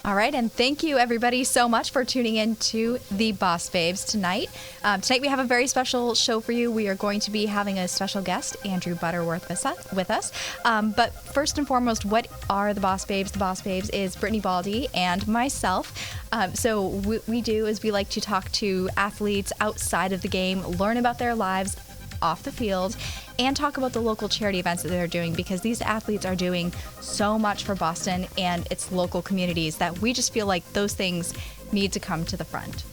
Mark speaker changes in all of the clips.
Speaker 1: All right, and thank you everybody so much for tuning in to the Boss Babes tonight. Tonight we have a very special show for you. We are going to be having a special guest, Andrew Butterworth, with us. But first and foremost, what are the Boss Babes? The Boss Babes is Brittany Baldy and myself. So what we do is we like to talk to athletes outside of the game, learn about their lives off the field, and talk about the local charity events that they're doing, because these athletes are doing so much for Boston and its local communities that we just feel like those things need to come to the front.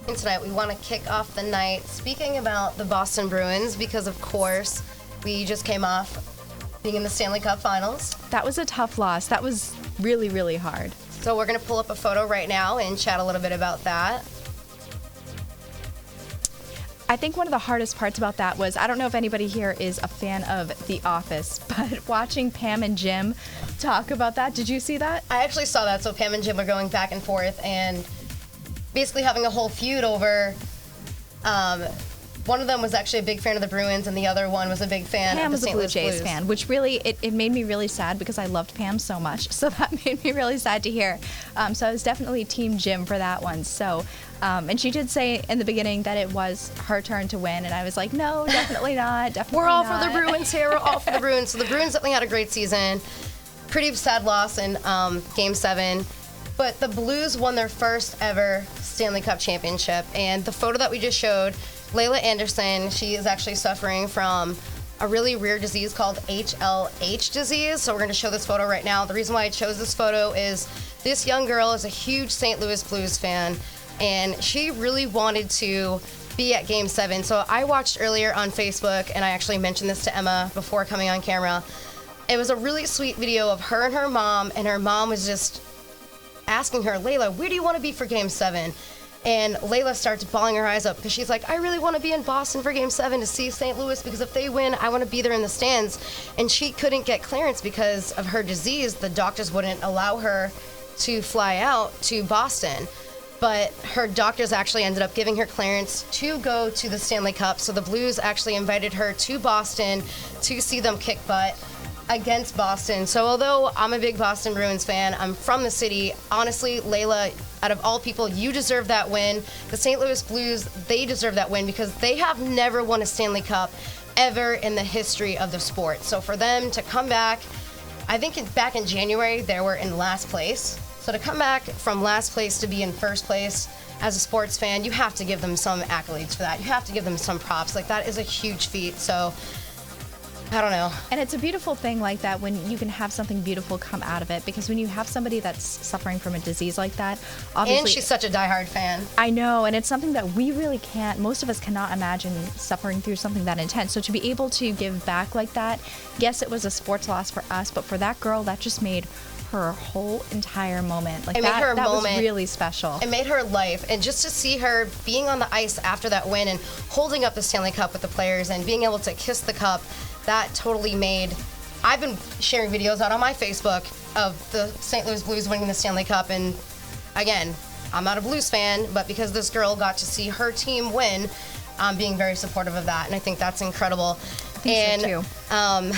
Speaker 2: And tonight we want to kick off the night speaking about the Boston Bruins, because of course we just came off being in the Stanley Cup Finals.
Speaker 1: That was a tough loss. That was really, really hard.
Speaker 2: So we're going to pull up a photo right now and chat a little bit about that.
Speaker 1: I think one of the hardest parts about that was, I don't know if anybody here is a fan of The Office, but watching Pam and Jim talk about that. Did you see that?
Speaker 2: I actually saw that. So Pam and Jim are going back and forth and basically having a whole feud over, one of them was actually a big fan of the Bruins and the other one was a big fan
Speaker 1: Pam
Speaker 2: of the
Speaker 1: was a Blue Jays fan, which really, it made me really sad because I loved Pam so much. So that made me really sad to hear. So I was definitely Team Jim for that one. So, and she did say in the beginning that it was her turn to win, and I was like, no, definitely not. Definitely
Speaker 2: We're all
Speaker 1: not.
Speaker 2: for the Bruins here. We're all for the Bruins. So the Bruins definitely had a great season. Pretty sad loss in Game 7. But the Blues won their first ever Stanley Cup championship. And the photo that we just showed, Emmalyn Anderson, she is actually suffering from a really rare disease called HLH disease. So we're going to show this photo right now. The reason why I chose this photo is this young girl is a huge St. Louis Blues fan, and she really wanted to be at Game 7. So I watched earlier on Facebook, and I actually mentioned this to Emma before coming on camera. It was a really sweet video of her and her mom was just asking her, Layla, where do you want to be for Game 7? And Layla starts bawling her eyes up because she's like, I really want to be in Boston for Game 7 to see St. Louis, because if they win, I want to be there in the stands. And she couldn't get clearance because of her disease. The doctors wouldn't allow her to fly out to Boston. But her doctors actually ended up giving her clearance to go to the Stanley Cup. So the Blues actually invited her to Boston to see them kick butt against Boston. So although I'm a big Boston Bruins fan, I'm from the city. Honestly, Layla, out of all people, you deserve that win. The St. Louis Blues, they deserve that win because they have never won a Stanley Cup ever in the history of the sport. So for them to come back, I think back in January, they were in last place. So to come back from last place to be in first place as a sports fan, you have to give them some accolades for that. You have to give them some props. Like, that is a huge feat. So I don't know.
Speaker 1: And it's a beautiful thing like that when you can have something beautiful come out of it, because when you have somebody that's suffering from a disease like that, obviously.
Speaker 2: And she's such a diehard fan.
Speaker 1: I know, and it's something that we really can't, most of us cannot imagine suffering through something that intense. So to be able to give back like that, yes, it was a sports loss for us, but for that girl, that just made her whole entire moment. Like, that was really special.
Speaker 2: It made her life. And just to see her being on the ice after that win and holding up the Stanley Cup with the players and being able to kiss the cup, that totally made. I've been sharing videos out on my Facebook of the St. Louis Blues winning the Stanley Cup, and again, I'm not a Blues fan, but because this girl got to see her team win, I'm being very supportive of that, and I think that's incredible.
Speaker 1: I think so too.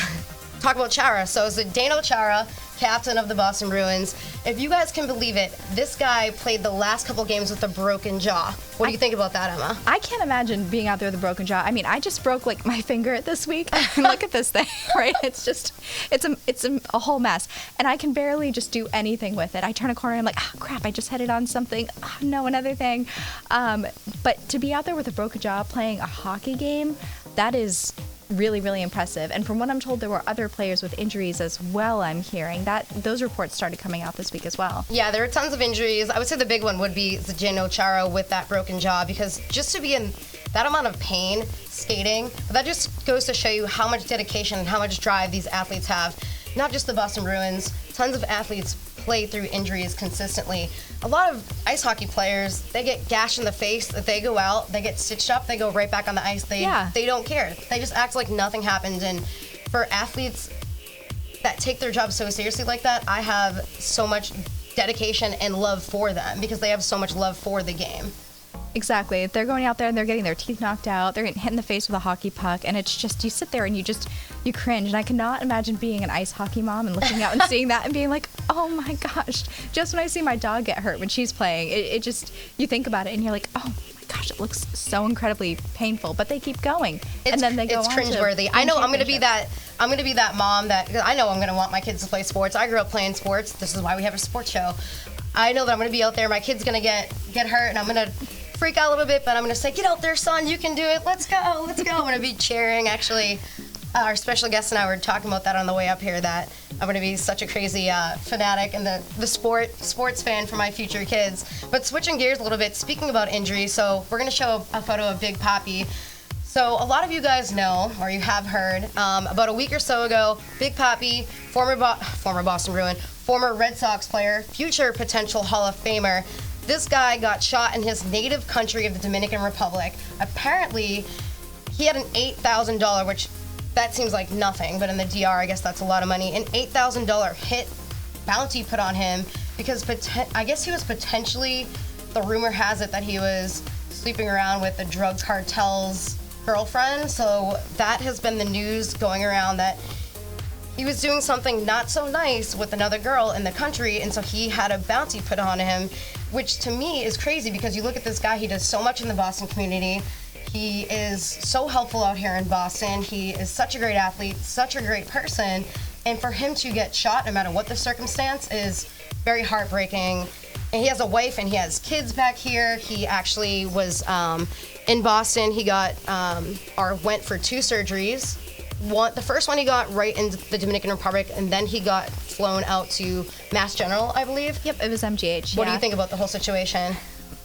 Speaker 2: Talk about Chara. So it's Zdeno Chara, captain of the Boston Bruins. If you guys can believe it, this guy played the last couple games with a broken jaw. What do you think about that, Emma?
Speaker 1: I can't imagine being out there with a broken jaw. I mean, I just broke like my finger this week. Look at this thing, right? It's just, it's a whole mess, and I can barely just do anything with it. I turn a corner and I'm like, oh, crap, I just hit it on something. Oh, no, another thing. But to be out there with a broken jaw playing a hockey game, that is really, really impressive. And from what I'm told, there were other players with injuries as well, I'm hearing. Those reports started coming out this week as well.
Speaker 2: Yeah, there were tons of injuries. I would say the big one would be Zdeno Chara with that broken jaw, because just to be in that amount of pain skating, that just goes to show you how much dedication and how much drive these athletes have. Not just the Boston Bruins, tons of athletes play through injuries consistently. A lot of ice hockey players, they get gashed in the face, that they go out, they get stitched up, they go right back on the ice. They don't care. They just act like nothing happened. And for athletes that take their job so seriously like that, I have so much dedication and love for them because they have so much love for the game.
Speaker 1: Exactly. They're going out there and they're getting their teeth knocked out. They're getting hit in the face with a hockey puck. And it's just, you sit there and you cringe. And I cannot imagine being an ice hockey mom and looking out and seeing that and being like, oh my gosh. Just when I see my dog get hurt when she's playing, it just, you think about it and you're like, oh my gosh, it looks so incredibly painful. But they keep going. And then they go on.
Speaker 2: It's cringeworthy. I know I'm going to be that mom that, I know I'm going to want my kids to play sports. I grew up playing sports. This is why we have a sports show. I know that I'm going to be out there. My kid's going to get hurt and I'm going to freak out a little bit, but I'm going to say, get out there, son, you can do it, let's go. I'm going to be cheering. Actually, our special guest and I were talking about that on the way up here, that I'm going to be such a crazy fanatic and the sports fan for my future kids. But switching gears a little bit, speaking about injuries, so we're going to show a photo of Big Papi. So a lot of you guys know, or you have heard, about a week or so ago, Big Papi, former Boston Bruin, former Red Sox player, future potential Hall of Famer, this guy got shot in his native country of the Dominican Republic. Apparently, he had an $8,000, which that seems like nothing, but in the DR, I guess that's a lot of money. An $8,000 hit bounty put on him because I guess he was potentially, the rumor has it that he was sleeping around with the drug cartel's girlfriend. So that has been the news going around, that he was doing something not so nice with another girl in the country, and so he had a bounty put on him, which to me is crazy because you look at this guy, he does so much in the Boston community. He is so helpful out here in Boston. He is such a great athlete, such a great person, and for him to get shot, no matter what the circumstance, is very heartbreaking. And he has a wife and he has kids back here. He actually was in Boston. He got went for 2 surgeries. The first one he got right in the Dominican Republic, and then he got flown out to Mass General, I believe.
Speaker 1: Yep, it was MGH.
Speaker 2: What do you think about the whole situation?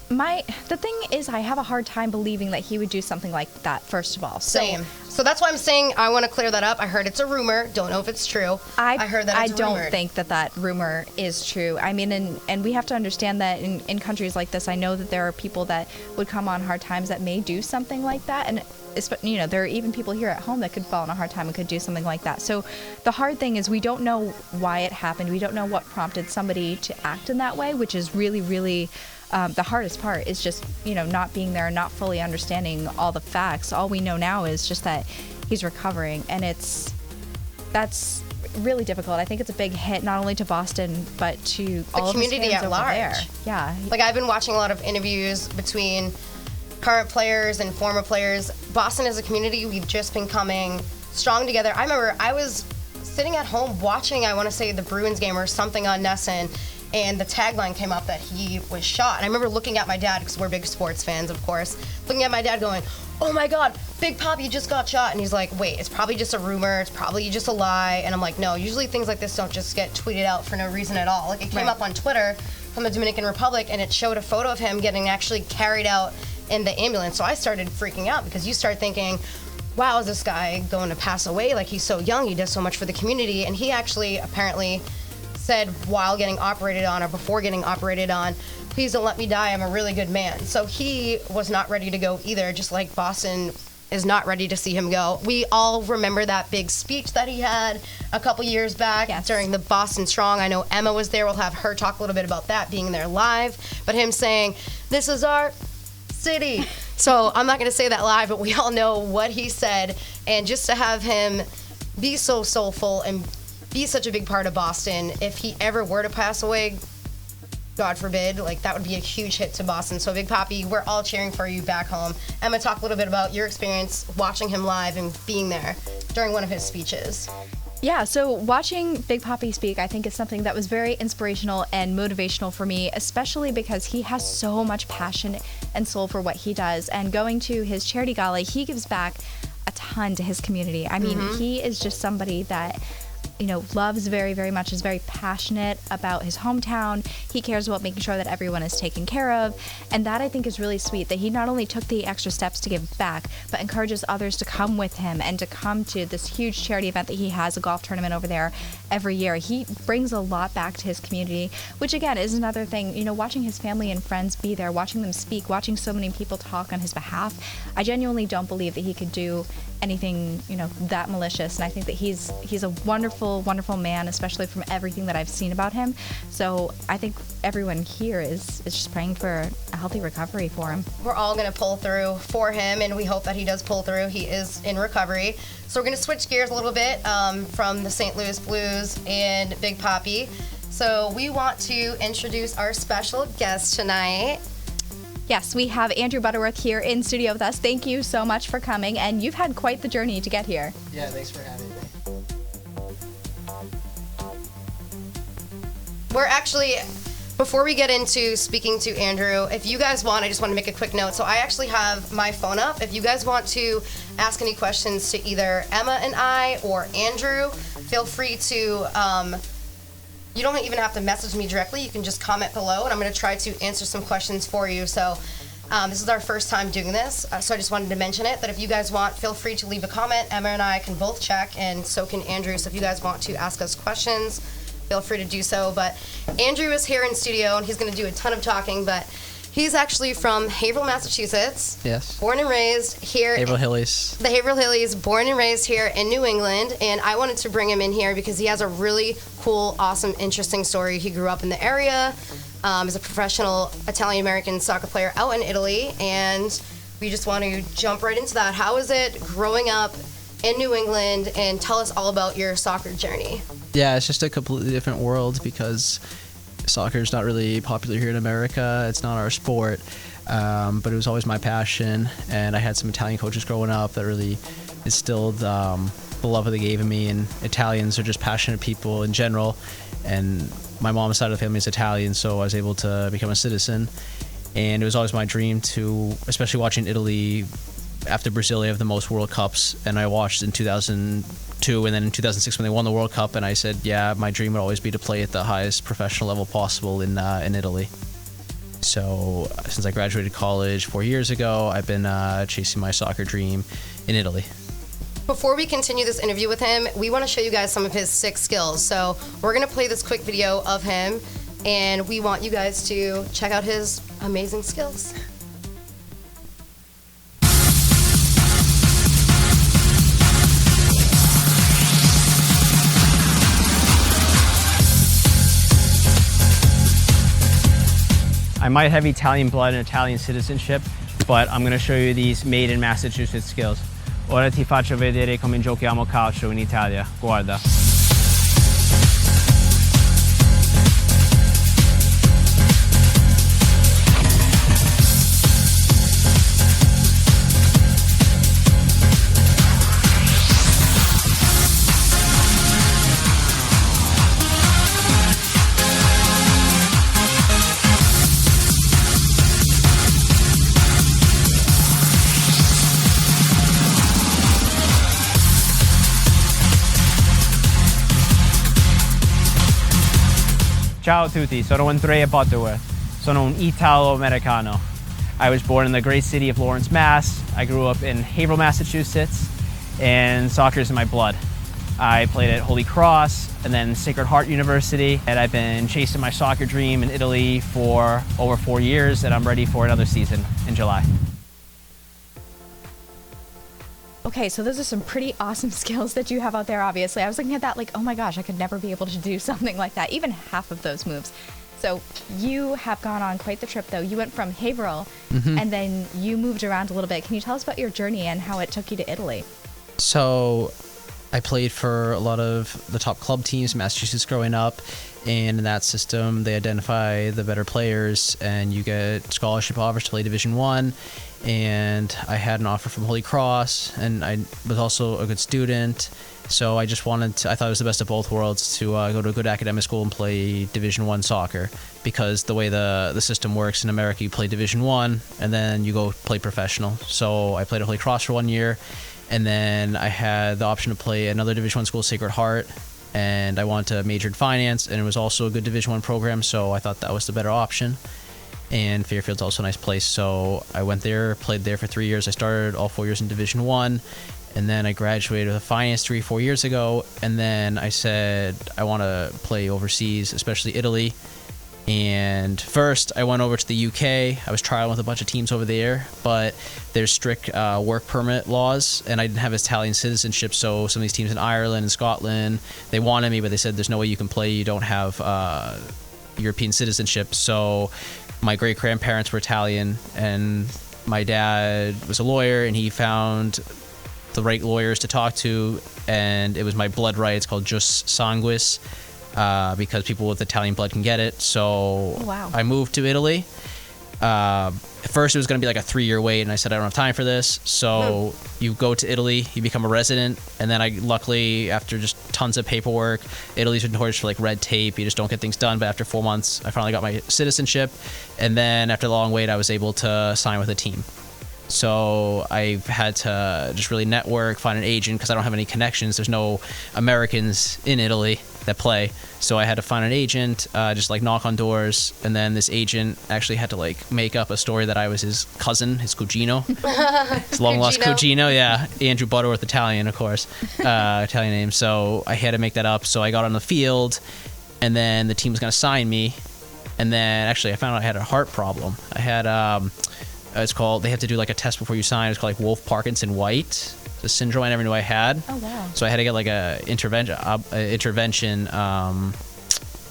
Speaker 1: The thing is, I have a hard time believing that he would do something like that, first of all.
Speaker 2: Same. So that's why I'm saying I want to clear that up. I heard it's a rumor. Don't know if it's true. I heard that it's rumored.
Speaker 1: I don't think that rumor is true. I mean, and we have to understand that in countries like this, I know that there are people that would come on hard times that may do something like that. And there are even people here at home that could fall on a hard time and could do something like that. So the hard thing is we don't know why it happened. We don't know what prompted somebody to act in that way, which is really, really the hardest part, is just, not being there and not fully understanding all the facts. All we know now is just that he's recovering, and that's really difficult. I think it's a big hit not only to Boston but to all of his fans at large. There. Yeah.
Speaker 2: Like, I've been watching a lot of interviews between current players and former players. Boston as a community, we've just been coming strong together. I remember I was sitting at home watching, I want to say, the Bruins game or something on Nesson, and the tagline came up that he was shot. And I remember looking at my dad, because we're big sports fans, of course, looking at my dad going, oh my God, Big Papi just got shot. And he's like, wait, it's probably just a rumor. It's probably just a lie. And I'm like, no, usually things like this don't just get tweeted out for no reason at all. Like, it came up on Twitter from the Dominican Republic, and it showed a photo of him getting actually carried out in the ambulance. So I started freaking out, because you start thinking, wow, is this guy going to pass away? Like, he's so young, he does so much for the community. And he actually apparently said while getting operated on, or before getting operated on, please don't let me die, I'm a really good man. So he was not ready to go either, just like Boston is not ready to see him go. We all remember that big speech that he had a couple years back during the Boston Strong. I know Emma was there. We'll have her talk a little bit about that, being there live. But him saying, this is our city. So I'm not going to say that live, but we all know what he said. And just to have him be so soulful and be such a big part of Boston, if he ever were to pass away, God forbid, like, that would be a huge hit to Boston. So Big Papi, we're all cheering for you back home. Emma, talk a little bit about your experience watching him live and being there during one of his speeches.
Speaker 1: Yeah, so watching Big Papi speak, I think, is something that was very inspirational and motivational for me, especially because he has so much passion and soul for what he does. And going to his charity gala, he gives back a ton to his community. I mean, he is just somebody that, loves very, very much, is very passionate about his hometown. He cares about making sure that everyone is taken care of. And that, I think, is really sweet, that he not only took the extra steps to give back, but encourages others to come with him and to come to this huge charity event that he has, a golf tournament over there every year. He brings a lot back to his community, which, again, is another thing, watching his family and friends be there, watching them speak, watching so many people talk on his behalf. I genuinely don't believe that he could do anything, that malicious. And I think that he's a wonderful, wonderful man, especially from everything that I've seen about him. So I think everyone here is just praying for a healthy recovery for him.
Speaker 2: We're all going to pull through for him, and we hope that he does pull through. He is in recovery. So we're going to switch gears a little bit from the St. Louis Blues and Big Papi. So we want to introduce our special guest tonight.
Speaker 1: Yes, we have Andrew Butterworth here in studio with us. Thank you so much for coming, and you've had quite the journey to get here.
Speaker 3: Yeah, thanks for having me.
Speaker 2: We're actually, before we get into speaking to Andrew, if you guys want, I just want to make a quick note. So I actually have my phone up. If you guys want to ask any questions to either Emma and I or Andrew, feel free to, you don't even have to message me directly. You can just comment below, and I'm going to try to answer some questions for you. So this is our first time doing this, so I just wanted to mention it, that if you guys want, feel free to leave a comment. Emma and I can both check, and so can Andrew. So if you guys want to ask us questions, feel free to do so. But Andrew is here in studio, and he's going to do a ton of talking, but he's actually from Haverhill, Massachusetts.
Speaker 3: Yes.
Speaker 2: Born and raised here.
Speaker 3: Haverhill Hillies.
Speaker 2: The Haverhill Hillies, born and raised here in New England, and I wanted to bring him in here because he has a really cool, awesome, interesting story. He grew up in the area as a professional Italian-American soccer player out in Italy, and we just want to jump right into that. How is it growing up in New England, and tell us all about your soccer journey.
Speaker 3: Yeah, it's just a completely different world because soccer is not really popular here in America. It's not our sport, but it was always my passion, and I had some Italian coaches growing up that really instilled the love of the game in me, and Italians are just passionate people in general, and my mom's side of the family is Italian, so I was able to become a citizen, and it was always my dream to, especially watching Italy. After Brazil, they have the most World Cups, and I watched in 2002 and then in 2006 when they won the World Cup, and I said, yeah, my dream would always be to play at the highest professional level possible in Italy. So since I graduated college 4 years ago, I've been chasing my soccer dream in Italy.
Speaker 2: Before we continue this interview with him, we want to show you guys some of his 6 skills. So we're going to play this quick video of him, and we want you guys to check out his amazing skills.
Speaker 4: I might have Italian blood and Italian citizenship, but I'm going to show you these made in Massachusetts skills. Ora ti faccio vedere come giochiamo calcio in Italia. Guarda. Ciao a tutti, sono Andrew Butterworth. Sono un Italo-Americano. I was born in the great city of Lawrence, Mass. I grew up in Haverhill, Massachusetts, and soccer is in my blood. I played at Holy Cross and then Sacred Heart University, and I've been chasing my soccer dream in Italy for over 4 years, and I'm ready for another season in July.
Speaker 1: Okay, so those are some pretty awesome skills that you have out there, obviously. I was looking at that like, oh my gosh, I could never be able to do something like that, even half of those moves. So you have gone on quite the trip, though. You went from Haverhill, and then you moved around a little bit. Can you tell us about your journey and how it took you to Italy?
Speaker 3: So I played for a lot of the top club teams in Massachusetts growing up, and in that system they identify the better players and you get scholarship offers to play Division I. And I had an offer from Holy Cross, and I was also a good student, so I just wanted to, I thought it was the best of both worlds to go to a good academic school and play Division I soccer, because the way the system works in America, you play Division I and then you go play professional. So I played at Holy Cross for 1 year, and then I had the option to play another Division I school, Sacred Heart, and I wanted to major in finance, and it was also a good Division I program, so I thought that was the better option. And Fairfield's also a nice place, so I went there, played there for 3 years. I started all 4 years in Division I, and then I graduated with a finance degree 4 years ago, and then I said I want to play overseas, especially Italy, And first, I went over to the UK. I was trialing with a bunch of teams over there, but there's strict work permit laws, and I didn't have Italian citizenship, so some of these teams in Ireland and Scotland, they wanted me, but they said there's no way you can play. You don't have European citizenship. So my great-grandparents were Italian, and my dad was a lawyer, and he found the right lawyers to talk to, and it was my blood right. It's called Jus Sanguis, because people with Italian blood can get it. So
Speaker 1: wow.
Speaker 3: I moved to Italy. At first, it was going to be like a 3-year wait, and I said I don't have time for this. So you go to Italy, you become a resident, and then luckily, after just tons of paperwork, Italy's notorious for like red tape. You just don't get things done. But after 4 months, I finally got my citizenship, and then after the long wait, I was able to sign with a team. So I've had to just really network, find an agent, because I don't have any connections. There's no Americans in Italy that play. So I had to find an agent, just like knock on doors. And then this agent actually had to like make up a story that I was his cousin, his cugino. His long lost cugino, yeah. Andrew Butterworth, Italian, of course. Italian name. So I had to make that up. So I got on the field, and then the team was going to sign me. And then actually I found out I had a heart problem. I had... it's called, they have to do like a test before you sign. It's called like Wolff-Parkinson-White. It's a syndrome I never knew I had.
Speaker 1: Oh, wow.
Speaker 3: So I had to get like a intervention.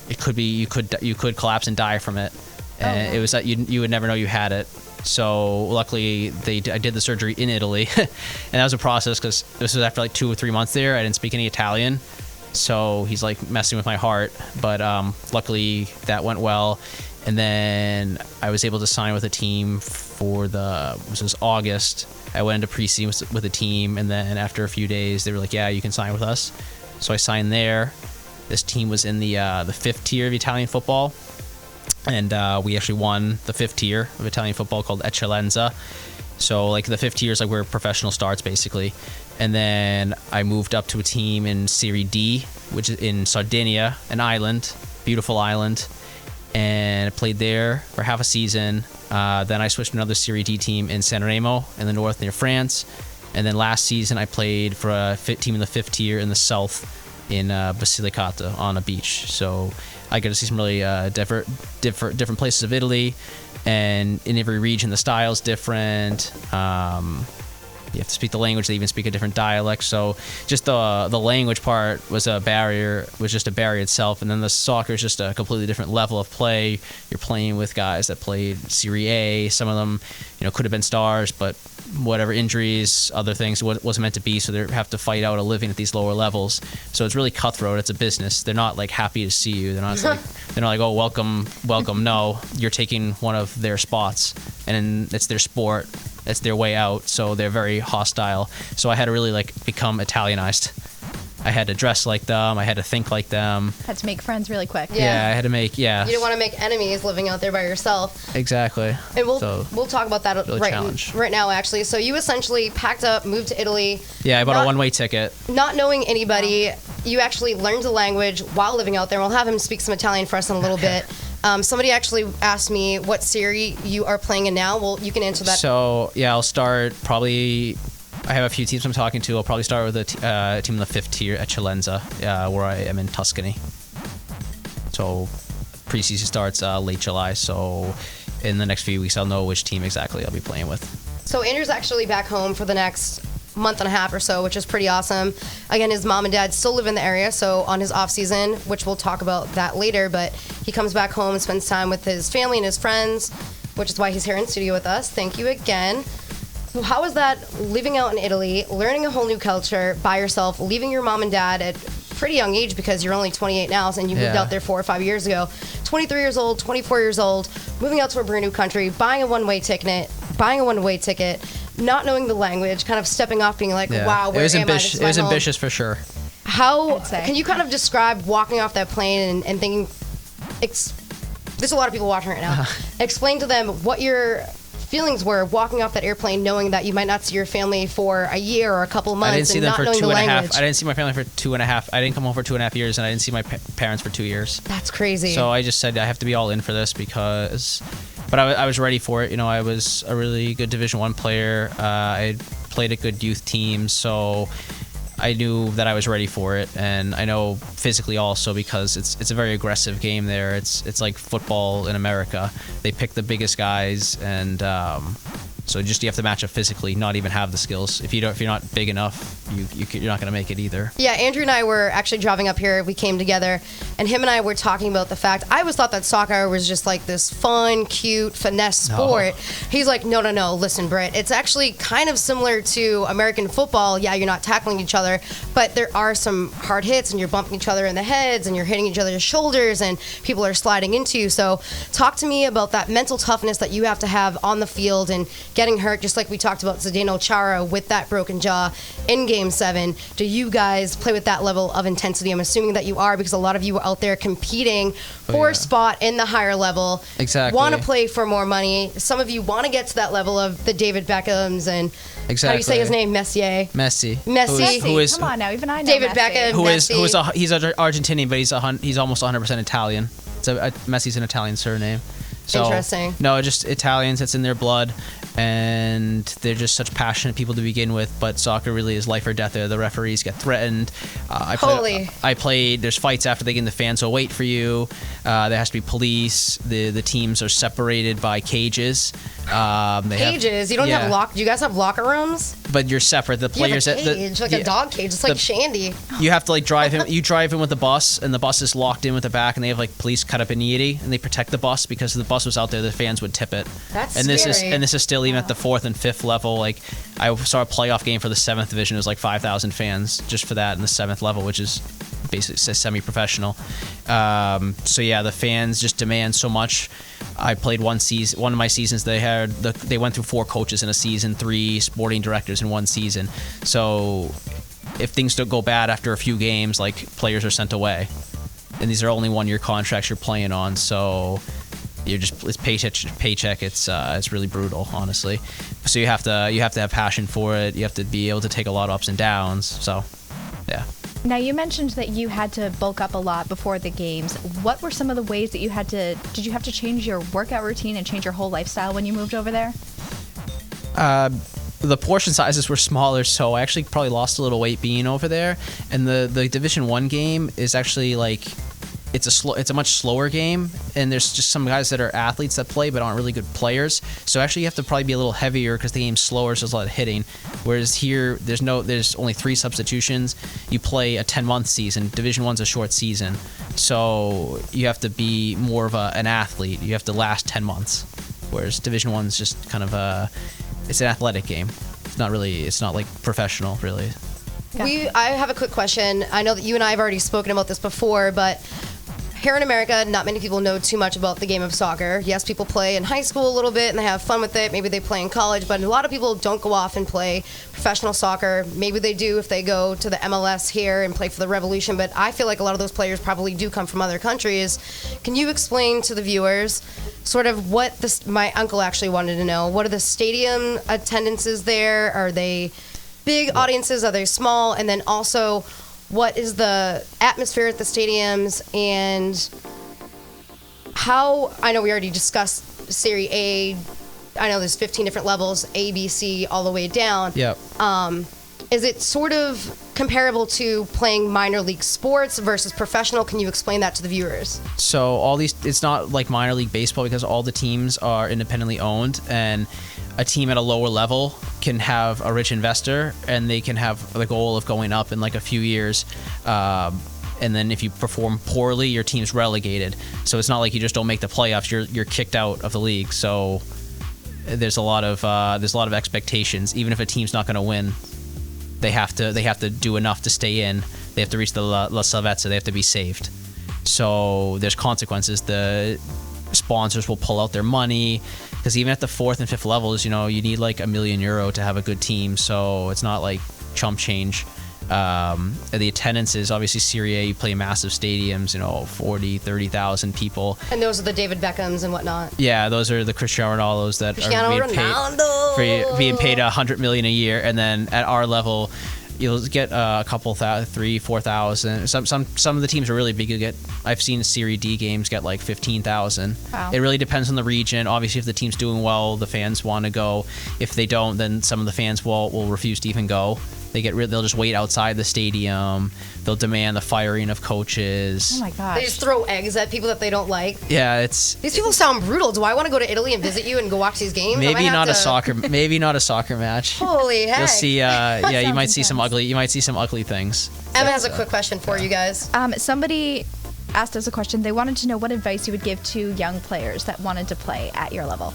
Speaker 3: It could be, you could collapse and die from it. And it was that you would never know you had it. So luckily I did the surgery in Italy. And that was a process, because this was after like 2 or 3 months there. I didn't speak any Italian. So he's like messing with my heart. But luckily that went well. And then I was able to sign with a team for this was August. I went into preseason with a team, and then after a few days, they were like, yeah, you can sign with us. So I signed there. This team was in the 5th tier of Italian football, and we actually won the 5th tier of Italian football, called Eccellenza. So like the 5th tier is like where professional starts, basically. And then I moved up to a team in Serie D, which is in Sardinia, an island, beautiful island. And I played there for half a season. Then I switched to another Serie D team in Sanremo in the north near France. And then last season I played for a team in the 5th tier in the south in Basilicata on a beach. So I got to see some really different places of Italy. And in every region the style's different. You have to speak the language. They even speak a different dialect. So just the language part was a barrier, was just a barrier itself. And then the soccer is just a completely different level of play. You're playing with guys that played Serie A. Some of them, could have been stars, but whatever injuries, other things, wasn't meant to be. So they have to fight out a living at these lower levels. So it's really cutthroat. It's a business. They're not like happy to see you. They're not like, oh, welcome. No, you're taking one of their spots, and it's their sport. It's their way out, so they're very hostile. So I had to really become Italianized. I had to dress like them. I had to think like them.
Speaker 1: Had to make friends really quick.
Speaker 3: Yeah, I had to make,
Speaker 2: You didn't want to make enemies living out there by yourself.
Speaker 3: Exactly.
Speaker 2: And we'll talk about that
Speaker 3: really
Speaker 2: right now, actually. So you essentially packed up, moved to Italy.
Speaker 3: Yeah, I bought a one-way ticket.
Speaker 2: Not knowing anybody, you actually learned the language while living out there. We'll have him speak some Italian for us in a little bit. Somebody actually asked me what series you are playing in now. Well, you can answer that.
Speaker 3: So, yeah, I'll start probably... I have a few teams I'm talking to. I'll probably start with a team in the 5th tier, Eccellenza, where I am in Tuscany. So preseason starts late July, so in the next few weeks I'll know which team exactly I'll be playing with.
Speaker 2: So Andrew's actually back home for the next month and a half or so, which is pretty awesome. Again, his mom and dad still live in the area, so on his off season, which we'll talk about that later, but he comes back home and spends time with his family and his friends, which is why he's here in studio with us. Thank you again. So how was that living out in Italy, learning a whole new culture by yourself, leaving your mom and dad at a pretty young age, because you're only 28 now, and you moved out there 4 or 5 years ago, 23 years old, 24 years old, moving out to a brand new country, buying a one-way ticket, not knowing the language, kind of stepping off, being like, wow, where am I?
Speaker 3: It was ambitious for sure.
Speaker 2: How can you kind of describe walking off that plane and thinking, there's a lot of people watching right now, explain to them what your feelings were walking off that airplane, knowing that you might not see your family for a year or a couple months.
Speaker 3: I didn't see them
Speaker 2: not
Speaker 3: for
Speaker 2: knowing
Speaker 3: 2.5. I didn't see my family for 2.5. I didn't come home for 2.5 years, and I didn't see my parents for 2 years.
Speaker 2: That's crazy.
Speaker 3: So I just said I have to be all in for this but I was ready for it. I was a really good Division I player. I played at good youth teams, so I knew that I was ready for it, and I know physically also because it's a very aggressive game there. It's like football in America. They pick the biggest guys, and so you have to match up physically, not even have the skills. If you're not big enough, you're not going to make it either.
Speaker 2: Yeah, Andrew and I were actually driving up here. We came together, and him and I were talking about the fact, I always thought that soccer was just like this fun, cute, finesse sport. No. He's like, no, listen, Britt, it's actually kind of similar to American football. Yeah, you're not tackling each other, but there are some hard hits, and you're bumping each other in the heads, and you're hitting each other's shoulders, and people are sliding into you. So talk to me about that mental toughness that you have to have on the field and getting hurt, just like we talked about Zdeno Chara with that broken jaw in Game 7. Do you guys play with that level of intensity? I'm assuming that you are, because a lot of you are out there competing for a spot in the higher level.
Speaker 3: Exactly.
Speaker 2: Want to play for more money. Some of you want to get to that level of the David Beckhams and how do you say his name? Messi.
Speaker 1: Come on now, even I know
Speaker 2: David
Speaker 1: Messi.
Speaker 2: Beckham.
Speaker 3: He's Argentinian, but he's almost 100% Italian. Messi's an Italian surname. So,
Speaker 2: interesting.
Speaker 3: No, just Italians. It's in their blood, and they're just such passionate people to begin with. But soccer really is life or death. There, the referees get threatened. I played. There's fights after they get in. The fans will wait for you. There has to be police. The teams are separated by cages.
Speaker 2: Cages? You don't have lock? Do you guys have locker rooms?
Speaker 3: But you're separate. The players,
Speaker 2: you have a cage, like a dog cage. It's like Shandy.
Speaker 3: You have to like drive him. You drive him with the bus, and the bus is locked in with the back, and they have like police cut up in Yeti, and they protect the bus because if the bus was out there, the fans would tip it.
Speaker 2: That's
Speaker 3: and
Speaker 2: scary.
Speaker 3: This is still even at the 4th and 5th level. Like I saw a playoff game for the 7th division. It was like 5,000 fans just for that in the 7th level, which is basically semi-professional. So yeah, the fans just demand so much. I played one of my seasons. They went through 4 coaches in a season, 3 sporting directors in one season. So if things don't go bad after a few games, like players are sent away, and these are only 1-year contracts you're playing on. So it's paycheck. It's really brutal, honestly. So you have to have passion for it. You have to be able to take a lot of ups and downs. So yeah.
Speaker 1: Now, you mentioned that you had to bulk up a lot before the games. What were some of the ways that did you have to change your workout routine and change your whole lifestyle when you moved over there?
Speaker 3: The portion sizes were smaller, so I actually probably lost a little weight being over there. And the Division 1 game is actually like, it's a much slower game, and there's just some guys that are athletes that play but aren't really good players. So actually you have to probably be a little heavier because the game's slower, so there's a lot of hitting. Whereas here there's only 3 substitutions. You play a 10-month season. Division 1's a short season, so you have to be more of an athlete. You have to last 10 months. Whereas Division 1's just kind of it's an athletic game. It's not like professional really.
Speaker 2: I have a quick question. I know that you and I have already spoken about this before, but here in America, not many people know too much about the game of soccer. Yes, people play in high school a little bit and they have fun with it. Maybe they play in college, but a lot of people don't go off and play professional soccer. Maybe they do if they go to the MLS here and play for the Revolution, but I feel like a lot of those players probably do come from other countries. Can you explain to the viewers sort of what my uncle actually wanted to know? What are the stadium attendances there? Are they big audiences? Are they small? And then also, what is the atmosphere at the stadiums, and how, I know we already discussed Serie A, I know there's 15 different levels, A, B, C, all the way down.
Speaker 3: Yep.
Speaker 2: Is it sort of comparable to playing minor league sports versus professional? Can you explain that to the viewers?
Speaker 3: So it's not like minor league baseball because all the teams are independently owned, and a team at a lower level can have a rich investor and they can have the goal of going up in like a few years. And then if you perform poorly, your team's relegated. So it's not like you just don't make the playoffs, you're kicked out of the league. So there's a lot of expectations. Even if a team's not going to win, they have to do enough to stay in. They have to reach the La Salvezza. They have to be saved. So there's consequences. The sponsors will pull out their money, because even at the 4th and 5th levels, you need like €1 million to have a good team. So it's not like chump change. The attendance is obviously Serie A. You play massive stadiums, 40, 30,000 people.
Speaker 2: And those are the David Beckhams and whatnot.
Speaker 3: Yeah, those are the Cristiano Ronaldos that are being paid $100 million a year. And then at our level, you'll get a couple 3,000, 4,000. Some of the teams are really big. I've seen Serie D games get like 15,000.
Speaker 1: Wow.
Speaker 3: It really depends on the region. Obviously, if the team's doing well, the fans want to go. If they don't, then some of the fans will refuse to even go. They'll just wait outside the stadium. They'll demand the firing of coaches.
Speaker 1: Oh my gosh.
Speaker 2: They just throw eggs at people that they don't like.
Speaker 3: Yeah,
Speaker 2: These people sound brutal. Do I want to go to Italy and visit you and go watch these games?
Speaker 3: maybe not a soccer match.
Speaker 2: Holy heck!
Speaker 3: You'll see. Yeah, you might see some
Speaker 1: intense.
Speaker 3: ugly things.
Speaker 2: Emma has a quick question for you guys.
Speaker 1: Somebody asked us a question. They wanted to know what advice you would give to young players that wanted to play at your level.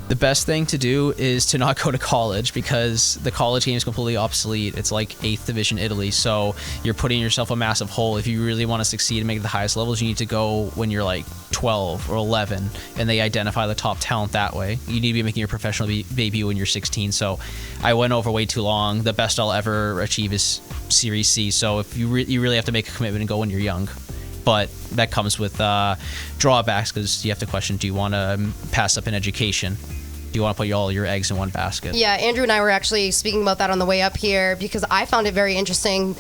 Speaker 3: The best thing to do is to not go to college, because the college game is completely obsolete. It's like 8th division Italy, so you're putting yourself a massive hole. If you really want to succeed and make it the highest levels, you need to go when you're like 12 or 11, and they identify the top talent that way. You need to be making your professional debut when you're 16. So I went over way too long. The best I'll ever achieve is Series C. So if you really have to make a commitment and go when you're young. But that comes with drawbacks, because you have to question, do you want to pass up an education? Do you want to put all your eggs in one basket?
Speaker 2: Yeah, Andrew and I were actually speaking about that on the way up here, because I found it very interesting.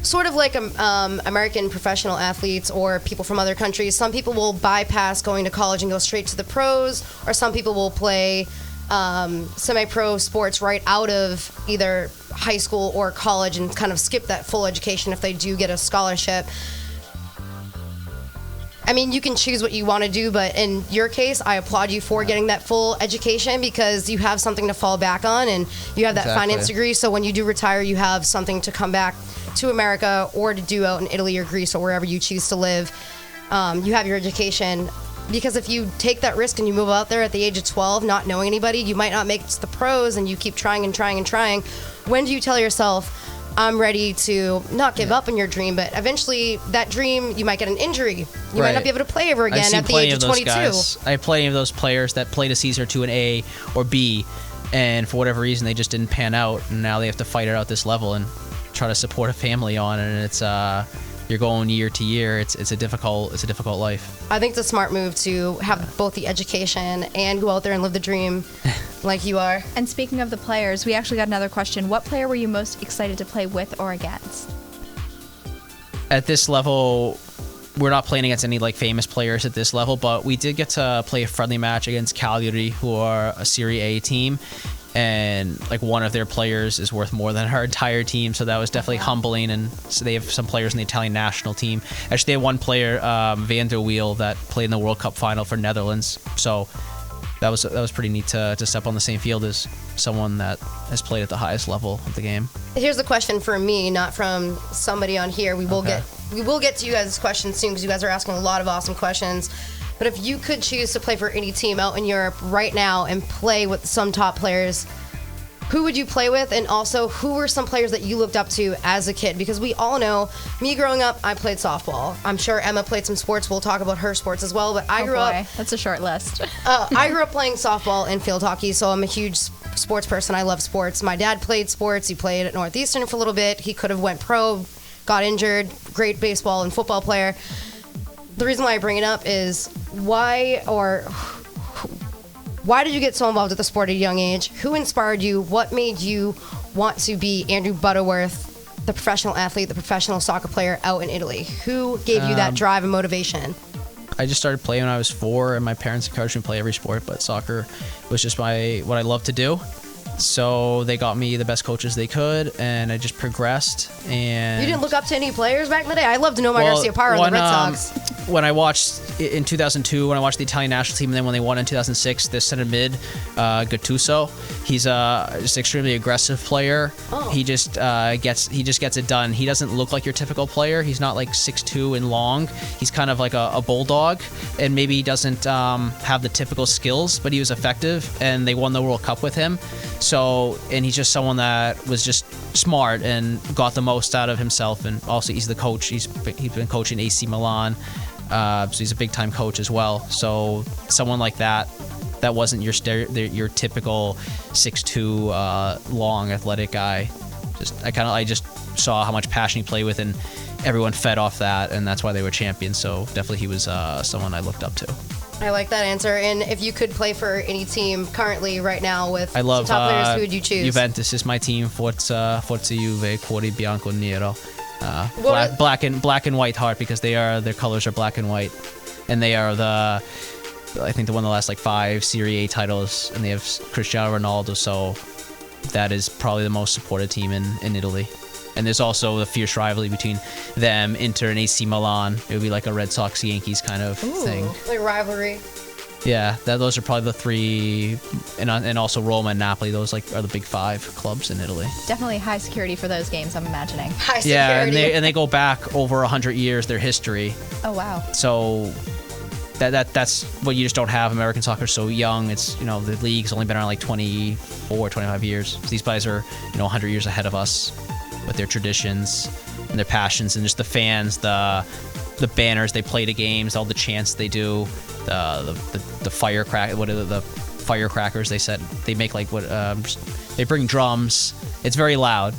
Speaker 2: Sort of like American professional athletes or people from other countries. Some people will bypass going to college and go straight to the pros, or some people will play semi-pro sports right out of either high school or college and kind of skip that full education if they do get a scholarship. I mean, you can choose what you want to do, but in your case, I applaud you for getting that full education, because you have something to fall back on, and you have that finance degree. So when you do retire, you have something to come back to America or to do out in Italy or Greece or wherever you choose to live. You have your education, because if you take that risk and you move out there at the age of 12, not knowing anybody, you might not make it to the pros, and you keep trying and trying and trying. When do you tell yourself, I'm ready to not give up on your dream, but eventually that dream, you might get an injury. You might not be able to play ever again at the age of 22.
Speaker 3: I have plenty of those players that played a season or two in A or B, and for whatever reason they just didn't pan out, and now they have to fight it out this level and try to support a family on it. And it's you're going year to year. It's a difficult life.
Speaker 2: I think it's a smart move to have both the education and go out there and live the dream like you are.
Speaker 1: And speaking of the players, we actually got another question. What player were you most excited to play with or against?
Speaker 3: At this level, we're not playing against any like famous players at this level, but we did get to play a friendly match against Cagliari, who are a Serie A team, and like one of their players is worth more than our entire team, so that was definitely humbling. And so they have some players in the Italian national team. Actually, they had one player, Van der Wiel, that played in the World Cup final for Netherlands. So that was pretty neat to step on the same field as someone that has played at the highest level of the game.
Speaker 2: Here's a question for me, not from somebody on here. We will get to you guys' questions soon, because you guys are asking a lot of awesome questions. But if you could choose to play for any team out in Europe right now and play with some top players, who would you play with? And also, who were some players that you looked up to as a kid? Because we all know, me growing up, I played softball. I'm sure Emma played some sports. We'll talk about her sports as well. But I grew up...
Speaker 1: That's a short list.
Speaker 2: I grew up playing softball and field hockey, so I'm a huge sports person. I love sports. My dad played sports. He played at Northeastern for a little bit. He could have went pro, got injured. Great baseball and football player. The reason why I bring it up is why did you get so involved with the sport at a young age? Who inspired you? What made you want to be Andrew Butterworth, the professional athlete, the professional soccer player out in Italy? Who gave you that drive and motivation?
Speaker 3: I just started playing when I was 4, and my parents encouraged me to play every sport, but soccer was just what I loved to do. So they got me the best coaches they could, and I just progressed. And
Speaker 2: you didn't look up to any players back in the day? I love to know Garcia Parra on the Red Sox.
Speaker 3: When I watched in 2002, when I watched the Italian national team, and then when they won in 2006, this center mid, Gattuso, he's just extremely aggressive player. Oh. He just gets it done. He doesn't look like your typical player. He's not like 6'2" and long. He's kind of like a bulldog, and maybe he doesn't have the typical skills, but he was effective, and they won the World Cup with him. So, and he's just someone that was just smart and got the most out of himself, and also he's the coach. He's been coaching AC Milan. So he's a big-time coach as well. So someone like that wasn't your typical 6'2", long, athletic guy. I just saw how much passion he played with, and everyone fed off that, and that's why they were champions. So definitely he was someone I looked up to.
Speaker 2: I like that answer. And if you could play for any team currently right now with some top players, who would you choose?
Speaker 3: Juventus is my team. Forza Juve, Cuore Bianco Nero. Black and white heart, because their colors are black and white, and they are I think they won the last like 5 Serie A titles, and they have Cristiano Ronaldo. So that is probably the most supported team in Italy. And there's also the fierce rivalry between them, Inter, and AC Milan. It would be like a Red Sox-Yankees kind of thing.
Speaker 2: Like rivalry.
Speaker 3: Yeah, those are probably the three, and also Roma and Napoli. Those are the big 5 clubs in Italy.
Speaker 1: Definitely high security for those games, I'm imagining.
Speaker 2: High security.
Speaker 3: Yeah, and they go back over 100 years, their history.
Speaker 1: Oh, wow.
Speaker 3: So that's what you just don't have. American soccer is so young. It's, the league's only been around like 24, 25 years. So these guys are, 100 years ahead of us with their traditions and their passions, and just the fans, the banners they play to games, all the chants they do, the firecrackers they make, like they bring drums. It's very loud.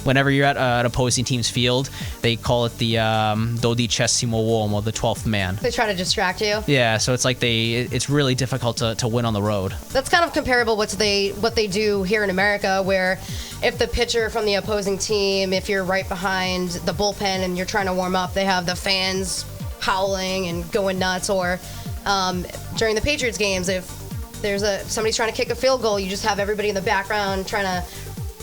Speaker 3: Whenever you're at an opposing team's field, they call it the dodicesimo uomo, the 12th man.
Speaker 2: They try to distract you.
Speaker 3: Yeah, so it's like it's really difficult to win on the road.
Speaker 2: That's kind of comparable what they do here in America, where if the pitcher from the opposing team, if you're right behind the bullpen and you're trying to warm up, they have the fans howling and going nuts. Or during the Patriots games, if there's somebody's trying to kick a field goal, you just have everybody in the background trying to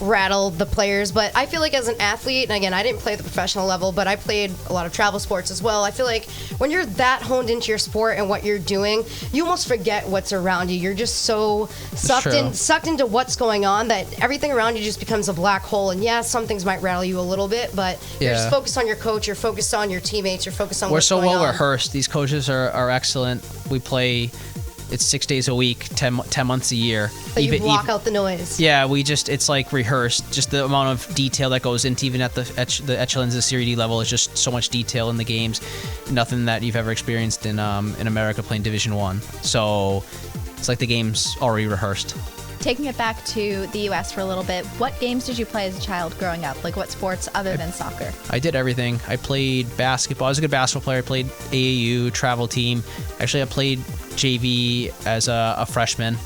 Speaker 2: rattle the players. But I feel like as an athlete, and again, I didn't play at the professional level, but I played a lot of travel sports as well. I feel like when you're that honed into your sport and what you're doing, you almost forget what's around you. You're just so sucked into what's going on that everything around you just becomes a black hole. And yeah, some things might rattle you a little bit, but you're just focused on your coach, you're focused on your teammates, you're focused on what's going on.
Speaker 3: We're so well rehearsed. These coaches are excellent. We play, it's 6 days a week, 10 months a year.
Speaker 2: But you block out the noise.
Speaker 3: Yeah, it's like rehearsed. Just the amount of detail that goes into, even at the echelons of Serie D level, is just so much detail in the games. Nothing that you've ever experienced in America playing Division 1. So it's like the game's already rehearsed.
Speaker 1: Taking it back to the U.S. for a little bit, what games did you play as a child growing up? Like what sports other than soccer?
Speaker 3: I did everything. I played basketball. I was a good basketball player. I played AAU, travel team. Actually, I played JV as a freshman,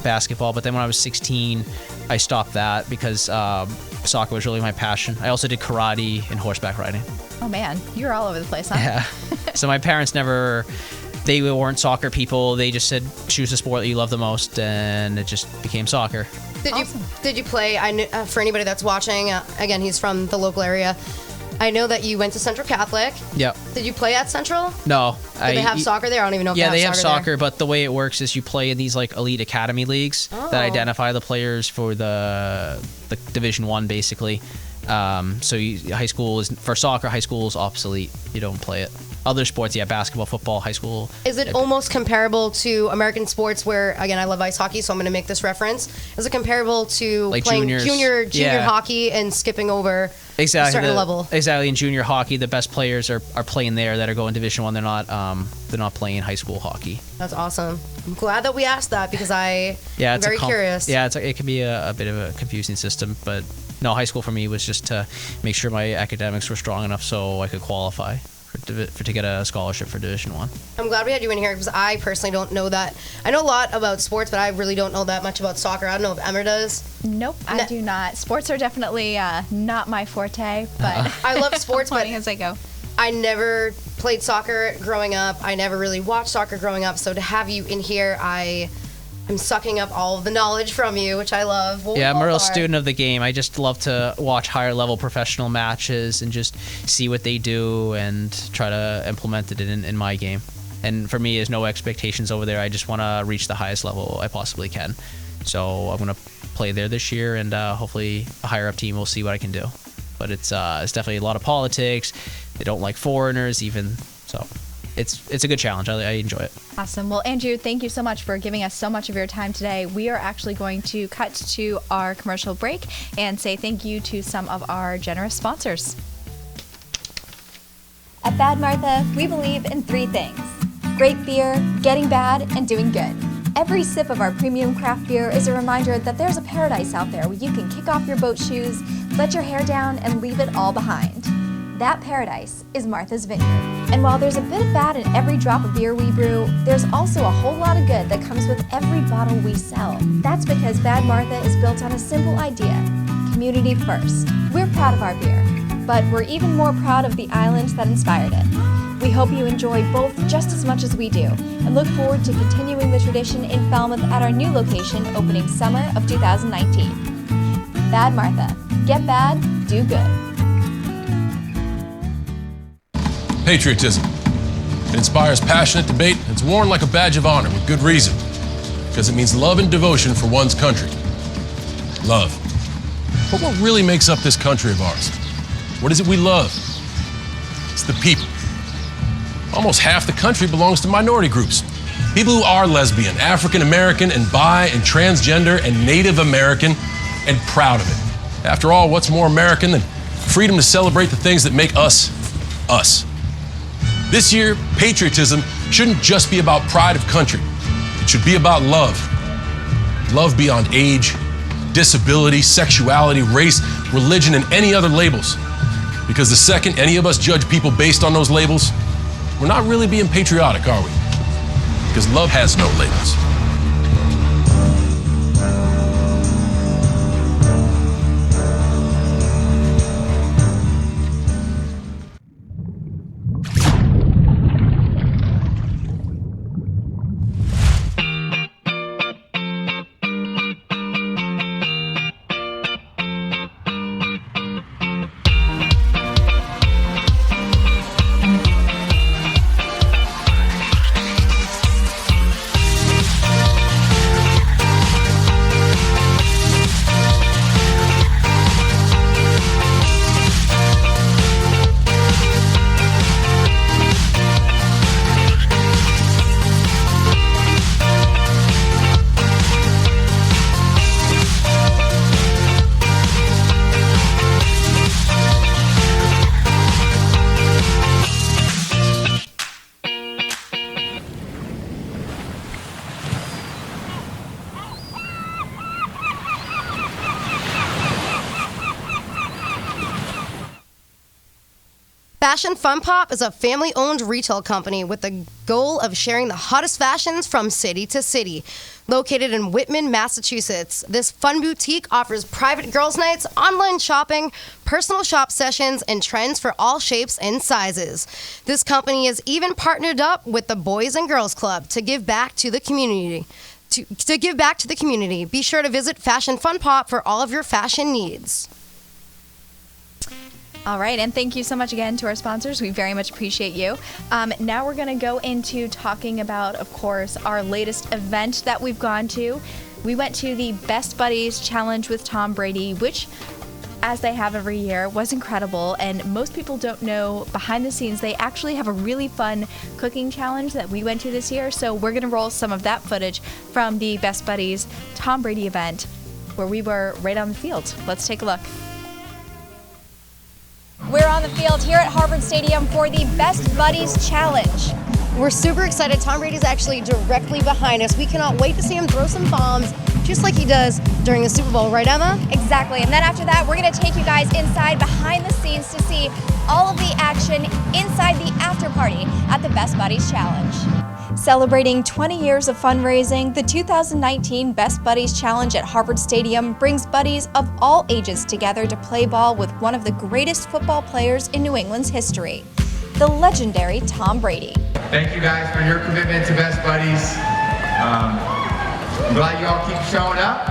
Speaker 3: basketball. But then when I was 16, I stopped that because soccer was really my passion. I also did karate and horseback riding.
Speaker 1: Oh, man. You're all over the place, huh?
Speaker 3: Yeah. So my parents they weren't soccer people. They just said, choose the sport that you love the most, and it just became soccer.
Speaker 2: Did you play? For anybody that's watching, again, he's from the local area. I know that you went to Central Catholic.
Speaker 3: Yep.
Speaker 2: Did you play at Central?
Speaker 3: No.
Speaker 2: Do they have soccer there? I don't even know if
Speaker 3: they have soccer there. But the way it works is you play in these like elite academy leagues that identify the players for the Division 1, basically. So high school is, for soccer, high school is obsolete. You don't play it. Other sports, basketball, football, high school.
Speaker 2: Is it almost comparable to American sports where, again, I love ice hockey, so I'm going to make this reference. Is it comparable to like playing junior hockey and skipping over a certain level?
Speaker 3: Exactly. In junior hockey, the best players are playing there that are going Division 1. They're not playing high school hockey.
Speaker 2: That's awesome. I'm glad that we asked that because I'm very curious.
Speaker 3: Yeah, it can be a bit of a confusing system, but no, high school for me was just to make sure my academics were strong enough so I could qualify to get a scholarship for Division 1.
Speaker 2: I'm glad we had you in here because I personally don't know that. I know a lot about sports, but I really don't know that much about soccer. I don't know if Emma does.
Speaker 1: Nope, I do not. Sports are definitely not my forte, but
Speaker 2: I love sports, but
Speaker 1: as I go.
Speaker 2: I never played soccer growing up. I never really watched soccer growing up. So to have you in here, I'm sucking up all of the knowledge from you, which I love.
Speaker 3: I'm a real student of the game. I just love to watch higher level professional matches and just see what they do and try to implement it in my game. And for me, there's no expectations over there. I just want to reach the highest level I possibly can. So I'm going to play there this year, and hopefully a higher up team will see what I can do. But it's definitely a lot of politics. They don't like foreigners even, so it's a good challenge. I enjoy it.
Speaker 1: Awesome. Well, Andrew, thank you so much for giving us so much of your time today. We are actually going to cut to our commercial break and say thank you to some of our generous sponsors. At Bad Martha, we believe in 3 things: great beer, getting bad, and doing good. Every sip of our premium craft beer is a reminder that there's a paradise out there where you can kick off your boat shoes, let your hair down, and leave it all behind. That paradise is Martha's Vineyard. And while there's a bit of bad in every drop of beer we brew, there's also a whole lot of good that comes with every bottle we sell. That's because Bad Martha is built on a simple idea: community first. We're proud of our beer, but we're even more proud of the island that inspired it. We hope you enjoy both just as much as we do, and look forward to continuing the tradition in Falmouth at our new location opening summer of 2019. Bad Martha. Get bad, do good.
Speaker 5: Patriotism. It inspires passionate debate, and it's worn like a badge of honor with good reason. Because it means love and devotion for one's country. Love. But what really makes up this country of ours? What is it we love? It's the people. Almost half the country belongs to minority groups. People who are lesbian, African American, and bi, and transgender, and Native American, and proud of it. After all, what's more American than freedom to celebrate the things that make us, us? This year, patriotism shouldn't just be about pride of country. It should be about love. Love beyond age, disability, sexuality, race, religion, and any other labels. Because the second any of us judge people based on those labels, we're not really being patriotic, are we? Because love has no labels.
Speaker 2: Fashion Fun Pop is a family-owned retail company with the goal of sharing the hottest fashions from city to city. Located in Whitman, Massachusetts, this fun boutique offers private girls' nights, online shopping, personal shop sessions, and trends for all shapes and sizes. This company is even partnered up with the Boys and Girls Club to give back to the community. To give back to the community, be sure to visit Fashion Fun Pop for all of your fashion needs.
Speaker 1: All right, and thank you so much again to our sponsors. We very much appreciate you. Now we're going to go into talking about, of course, our latest event that we've gone to. We went to the Best Buddies Challenge with Tom Brady, which, as they have every year, was incredible. And most people don't know, behind the scenes, they actually have a really fun cooking challenge that we went to this year. So we're going to roll some of that footage from the Best Buddies Tom Brady event, where we were right on the field. Let's take a look. We're on the field here at Harvard Stadium for the Best Buddies Challenge.
Speaker 2: We're super excited. Tom Brady's actually directly behind us. We cannot wait to see him throw some bombs, just like he does during the Super Bowl, right, Emma?
Speaker 1: Exactly. And then after that, we're going to take you guys inside behind the scenes to see all of the action inside the after party at the Best Buddies Challenge. Celebrating 20 years of fundraising, the 2019 Best Buddies Challenge at Harvard Stadium brings buddies of all ages together to play ball with one of the greatest football players in New England's history, the legendary Tom Brady.
Speaker 6: Thank you guys for your commitment to Best Buddies. I'm glad you all keep showing up,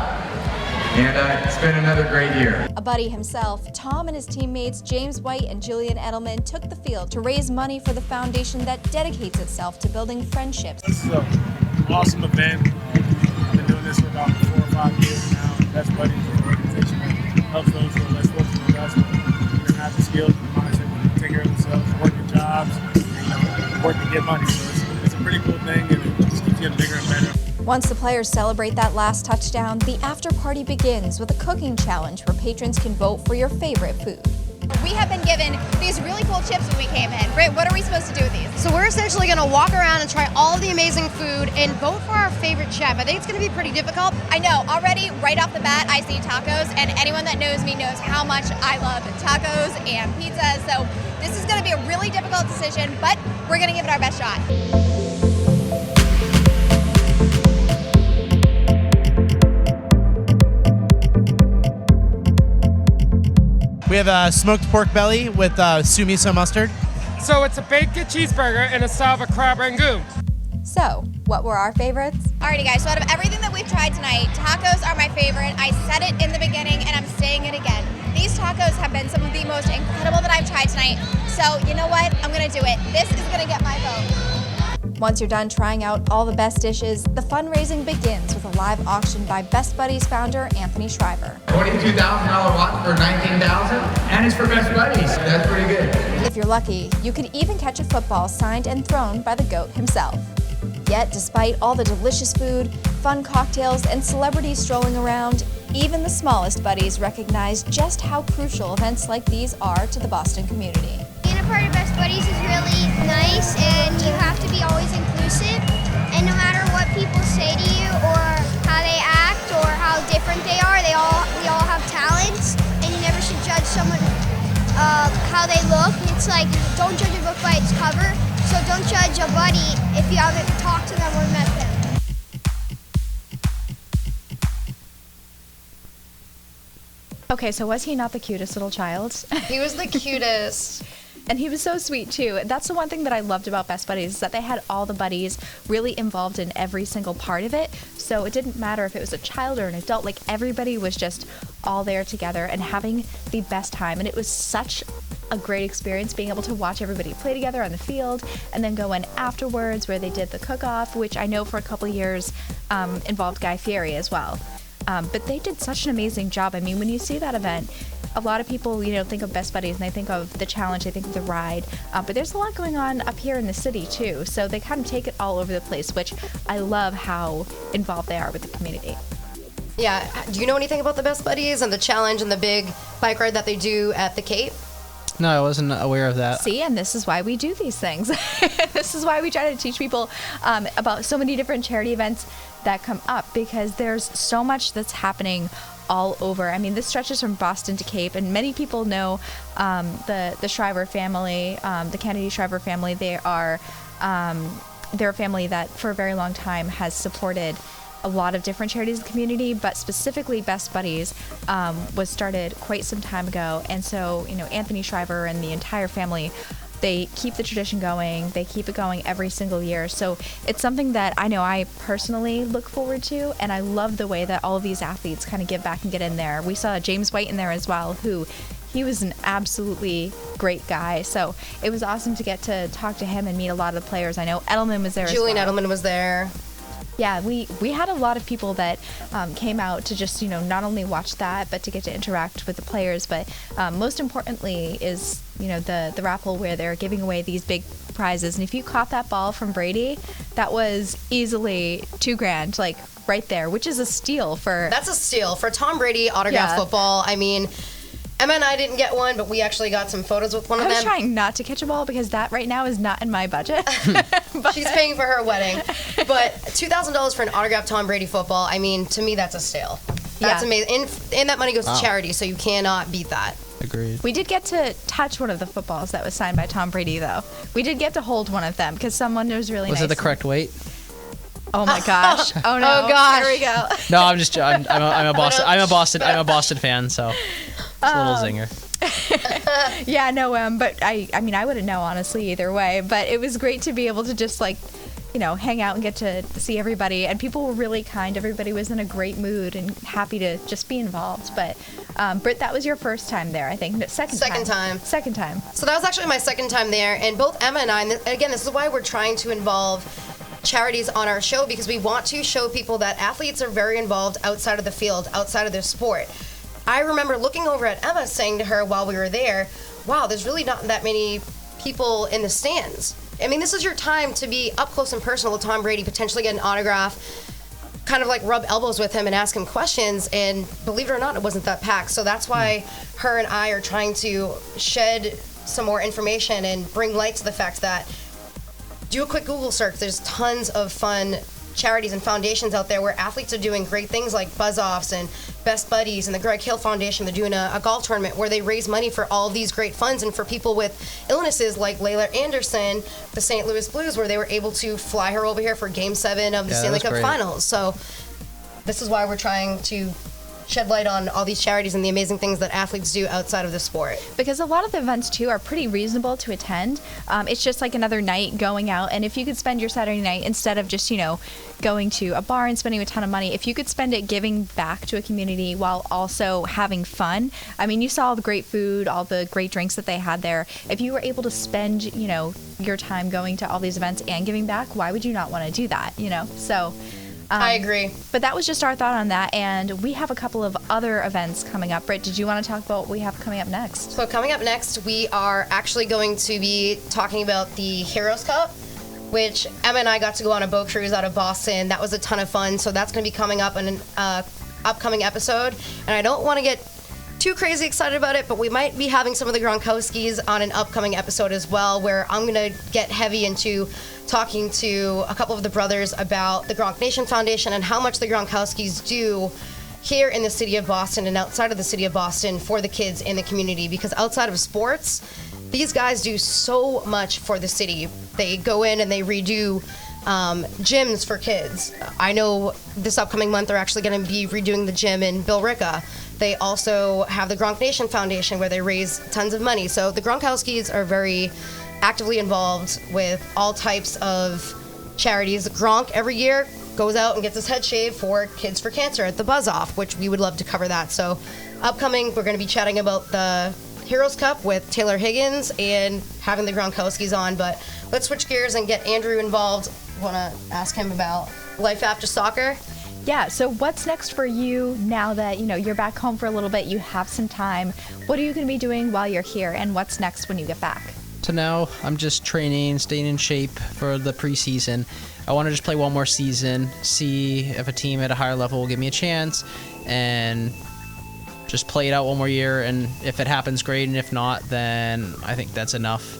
Speaker 6: and it's been another great year.
Speaker 1: A buddy himself, Tom and his teammates James White and Julian Edelman took the field to raise money for the foundation that dedicates itself to building friendships.
Speaker 7: This is an awesome event. I've been doing this for about 4 or 5 years now. Best Buddies is an organization that helps those who are less fortunate than us, but have the skills and the mindset to take care of themselves, work their jobs, and work to get money. So it's a pretty cool thing, and it just keeps getting bigger and better.
Speaker 1: Once the players celebrate that last touchdown, the after party begins with a cooking challenge where patrons can vote for your favorite food.
Speaker 8: We have been given these really cool chips when we came in. Britt, what are we supposed to do with these?
Speaker 2: So we're essentially going to walk around and try all of the amazing food and vote for our favorite chef. I think it's going to be pretty difficult.
Speaker 8: I know, already right off the bat, I see tacos, and anyone that knows me knows how much I love tacos and pizzas. So this is going to be a really difficult decision, but we're going to give it our best shot.
Speaker 9: We have a smoked pork belly with sous miso mustard.
Speaker 10: So it's a baked cheeseburger and a style of a crab rangoon.
Speaker 1: So, what were our favorites?
Speaker 8: Alrighty guys, so out of everything that that we've tried tonight, tacos are my favorite. I said it in the beginning and I'm saying it again. These tacos have been some of the most incredible that I've tried tonight. So you know what? I'm gonna do it. This is gonna get my vote.
Speaker 1: Once you're done trying out all the best dishes, the fundraising begins with a live auction by Best Buddies founder Anthony Schreiber.
Speaker 6: $22,000 watch for $19,000, and it's for Best Buddies. That's pretty good.
Speaker 1: If you're lucky, you could even catch a football signed and thrown by the GOAT himself. Yet, despite all the delicious food, fun cocktails, and celebrities strolling around, even the smallest buddies recognize just how crucial events like these are to the Boston community.
Speaker 10: Being a part of Best Buddies is really nice, and you have to be always inclusive. And no matter what people say to you, or how they act, or how different they are, we all have talents, and you never should judge someone how they look. It's like, don't judge a book by its cover. So don't judge a buddy if you haven't talked to them or met them.
Speaker 1: Okay, so was he not the cutest little child?
Speaker 2: He was the cutest.
Speaker 1: And he was so sweet too. That's the one thing that I loved about Best Buddies, is that they had all the buddies really involved in every single part of it. So it didn't matter if it was a child or an adult, like everybody was just all there together and having the best time. And it was such a great experience being able to watch everybody play together on the field and then go in afterwards where they did the cook-off, which I know for a couple of years involved Guy Fieri as well. But they did such an amazing job. I mean, when you see that event, a lot of people, think of Best Buddies and they think of the challenge, they think of the ride, but there's a lot going on up here in the city too. So they kind of take it all over the place, which I love how involved they are with the community.
Speaker 2: Yeah. Do you know anything about the Best Buddies and the challenge and the big bike ride that they do at the Cape?
Speaker 3: No, I wasn't aware of that.
Speaker 1: See, and this is why we do these things. This is why we try to teach people about so many different charity events that come up, because there's so much that's happening all over. I mean, this stretches from Boston to Cape, and many people know the Schreiber family, the Kennedy Schreiber family. They're a family that for a very long time has supported a lot of different charities in the community, but specifically Best Buddies was started quite some time ago. And so, Anthony Schreiber and the entire family, they keep the tradition going. They keep it going every single year. So it's something that I know I personally look forward to, and I love the way that all of these athletes kind of give back and get in there. We saw James White in there as well, he was an absolutely great guy. So it was awesome to get to talk to him and meet a lot of the players. I know Edelman was there
Speaker 2: Julian
Speaker 1: as well.
Speaker 2: Edelman was there.
Speaker 1: Yeah, we had a lot of people that came out to just, not only watch that, but to get to interact with the players. But most importantly is, the raffle where they're giving away these big prizes. And if you caught that ball from Brady, that was easily $2,000, like right there, which is a steal for...
Speaker 2: That's a steal for Tom Brady autograph football. I mean, Emma and I didn't get one, but we actually got some photos with one of them.
Speaker 1: I was trying not to catch a ball because that right now is not in my budget.
Speaker 2: She's paying for her wedding. But $2,000 for an autographed Tom Brady football, I mean, to me, that's a steal. That's amazing. And that money goes to charity, so you cannot beat that.
Speaker 3: Agreed.
Speaker 1: We did get to touch one of the footballs that was signed by Tom Brady, though. We did get to hold one of them because someone was really nice.
Speaker 3: Was it the correct weight?
Speaker 1: Oh my gosh! Oh no!
Speaker 2: Oh gosh!
Speaker 1: There we go.
Speaker 3: No, I'm a Boston fan, so it's a little zinger.
Speaker 1: Yeah, no, but I mean, I wouldn't know honestly either way. But it was great to be able to just hang out and get to see everybody. And people were really kind. Everybody was in a great mood and happy to just be involved. But Britt, that was your first time there, I think. No, second time. Second time.
Speaker 2: So that was actually my second time there. And both Emma and I, and again, this is why we're trying to involve charities on our show, because we want to show people that athletes are very involved outside of the field, outside of their sport. I remember looking over at Emma saying to her while we were there, wow, there's really not that many people in the stands. I mean, this is your time to be up close and personal with Tom Brady, potentially get an autograph, kind of like rub elbows with him and ask him questions. And believe it or not, it wasn't that packed. So that's why her and I are trying to shed some more information and bring light to the fact that do a quick Google search. There's tons of fun charities and foundations out there where athletes are doing great things like Buzz-Offs and Best Buddies and the Greg Hill Foundation. They're doing a golf tournament where they raise money for all these great funds and for people with illnesses like Emmalyn Anderson, the St. Louis Blues, where they were able to fly her over here for Game 7 of the Stanley Cup Finals. So this is why we're trying to shed light on all these charities and the amazing things that athletes do outside of the sport.
Speaker 1: Because a lot of the events, too, are pretty reasonable to attend. It's just like another night going out. And if you could spend your Saturday night, instead of just, going to a bar and spending a ton of money, if you could spend it giving back to a community while also having fun. I mean, you saw all the great food, all the great drinks that they had there. If you were able to spend, your time going to all these events and giving back, why would you not want to do that, So...
Speaker 2: I agree.
Speaker 1: But that was just our thought on that, and we have a couple of other events coming up. Britt, did you want to talk about what we have coming up next?
Speaker 2: So coming up next, we are actually going to be talking about the Heroes Cup, which Emma and I got to go on a boat cruise out of Boston. That was a ton of fun, so that's going to be coming up in an upcoming episode. And I don't want to get too crazy excited about it, but we might be having some of the Gronkowskis on an upcoming episode as well, where I'm going to get heavy into talking to a couple of the brothers about the Gronk Nation Foundation and how much the Gronkowskis do here in the city of Boston and outside of the city of Boston for the kids in the community. Because outside of sports, these guys do so much for the city. They go in and they redo gyms for kids. I know this upcoming month they're actually going to be redoing the gym in Billerica. They also have the Gronk Nation Foundation where they raise tons of money. So the Gronkowskis are very actively involved with all types of charities. Gronk every year goes out and gets his head shaved for Kids for Cancer at the Buzz Off, which we would love to cover that. So upcoming, we're going to be chatting about the Heroes Cup with Taylor Higgins and having the Gronkowskis on. But let's switch gears and get Andrew involved. Want to ask him about life after soccer?
Speaker 1: Yeah, so what's next for you now that, you're back home for a little bit, you have some time? What are you going to be doing while you're here, and what's next when you get back?
Speaker 3: So now I'm just training, staying in shape for the preseason. I want to just play one more season, see if a team at a higher level will give me a chance, and just play it out one more year. And if it happens, great, and if not, then I think that's enough.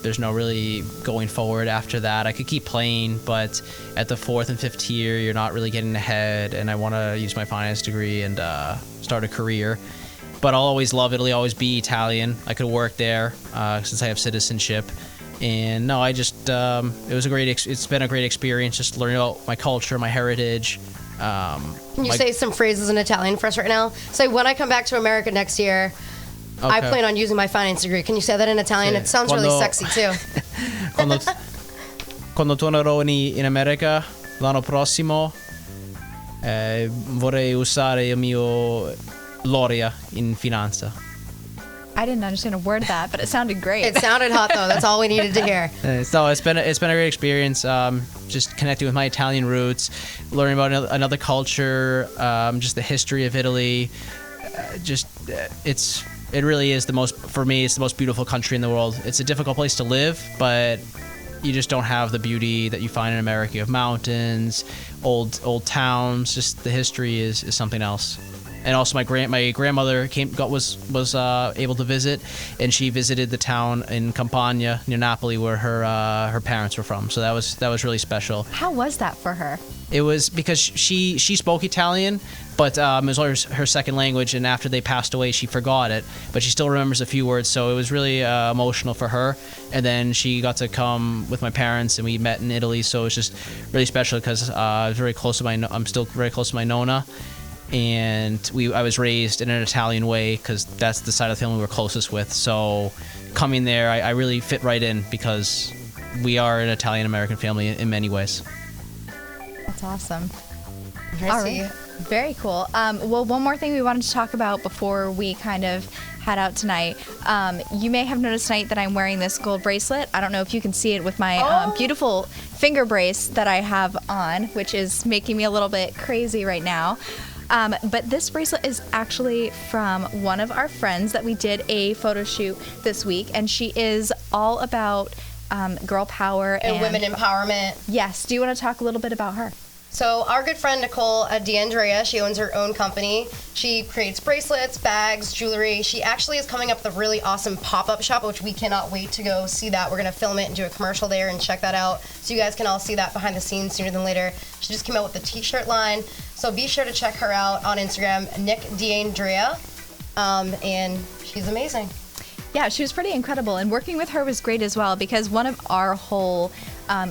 Speaker 3: There's no really going forward after that. I could keep playing, but at the 4th and 5th tier, you're not really getting ahead, and I want to use my finance degree and start a career. But I'll always love Italy, always be Italian. I could work there since I have citizenship. And no, I just it's been a great experience just learning about my culture, my heritage.
Speaker 2: Can you say some phrases in Italian for us right now? Say, when I come back to America next year, I plan on using my finance degree. Can you say that in Italian? It sounds really sexy too.
Speaker 3: Quando tornerò in America l'anno prossimo, vorrei usare il mio laurea in finanza.
Speaker 1: I didn't understand a word of that, but it sounded great.
Speaker 2: It sounded hot though. That's all we needed to hear.
Speaker 3: So it's been a great experience. Just connecting with my Italian roots, learning about another culture, just the history of Italy. It really is for me, it's the most beautiful country in the world. It's a difficult place to live, but you just don't have the beauty that you find in America. You have mountains, old towns. Just the history is something else. And also my grandmother was able to visit, and she visited the town in Campania near Napoli where her parents were from. So that was really special.
Speaker 1: How was that for her?
Speaker 3: It was because she spoke Italian, but it was always her second language, and after they passed away, she forgot it, but she still remembers a few words, so it was really emotional for her. And then she got to come with my parents, and we met in Italy, so it was just really special because I'm still very close to my nonna, and I was raised in an Italian way because that's the side of the family we were closest with. So coming there, I really fit right in because we are an Italian-American family in many ways.
Speaker 1: That's awesome. All right. Very cool. Well, one more thing we wanted to talk about before we kind of head out tonight. You may have noticed tonight that I'm wearing this gold bracelet. I don't know if you can see it with my beautiful finger brace that I have on, which is making me a little bit crazy right now. But this bracelet is actually from one of our friends that we did a photo shoot this week, and she is all about girl power
Speaker 2: and women empowerment.
Speaker 1: Yes. Do you want to talk a little bit about her?
Speaker 2: So our good friend Nicole D'Andrea, she owns her own company. She creates bracelets, bags, jewelry. She actually is coming up with a really awesome pop-up shop, which we cannot wait to go see that. We're going to film it and do a commercial there and check that out. So you guys can all see that behind the scenes sooner than later. She just came out with a t-shirt line. So be sure to check her out on Instagram, Nick D'Andrea. And she's amazing.
Speaker 1: Yeah, she was pretty incredible, and working with her was great as well because one of our whole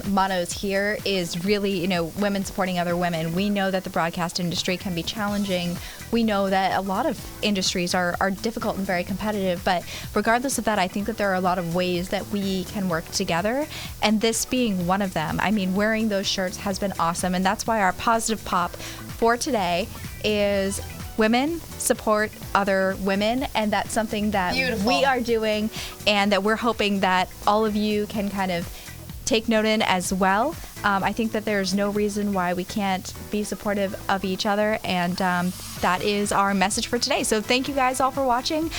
Speaker 1: mottos here is really, women supporting other women. We know that the broadcast industry can be challenging we know that a lot of industries are difficult and very competitive, but regardless of that, I think that there are a lot of ways that we can work together, and this being one of them. I mean, wearing those shirts has been awesome, and that's why our positive pop for today is women support other women, and that's something that we are doing and that we're hoping that all of you can kind of take note in as well. I think that there's no reason why we can't be supportive of each other, and that is our message for today. So thank you guys all for watching.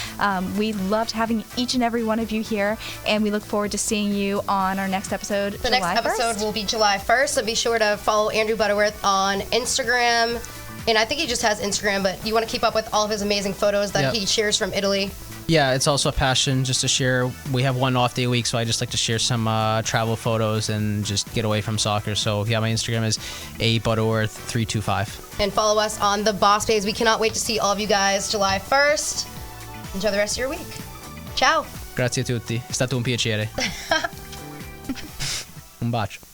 Speaker 1: We loved having each and every one of you here, and we look forward to seeing you on our next episode.
Speaker 2: The next episode will be July 1st, so be sure to follow Andrew Butterworth on Instagram. And I think he just has Instagram, but you want to keep up with all of his amazing photos that he shares from Italy.
Speaker 3: Yeah, it's also a passion just to share. We have one off day a week, so I just like to share some travel photos and just get away from soccer. So yeah, my Instagram is abutterworth325.
Speaker 2: And follow us on the Boss Babes. We cannot wait to see all of you guys July 1st. Enjoy the rest of your week. Ciao.
Speaker 3: Grazie a tutti, è stato un piacere. Un bacio.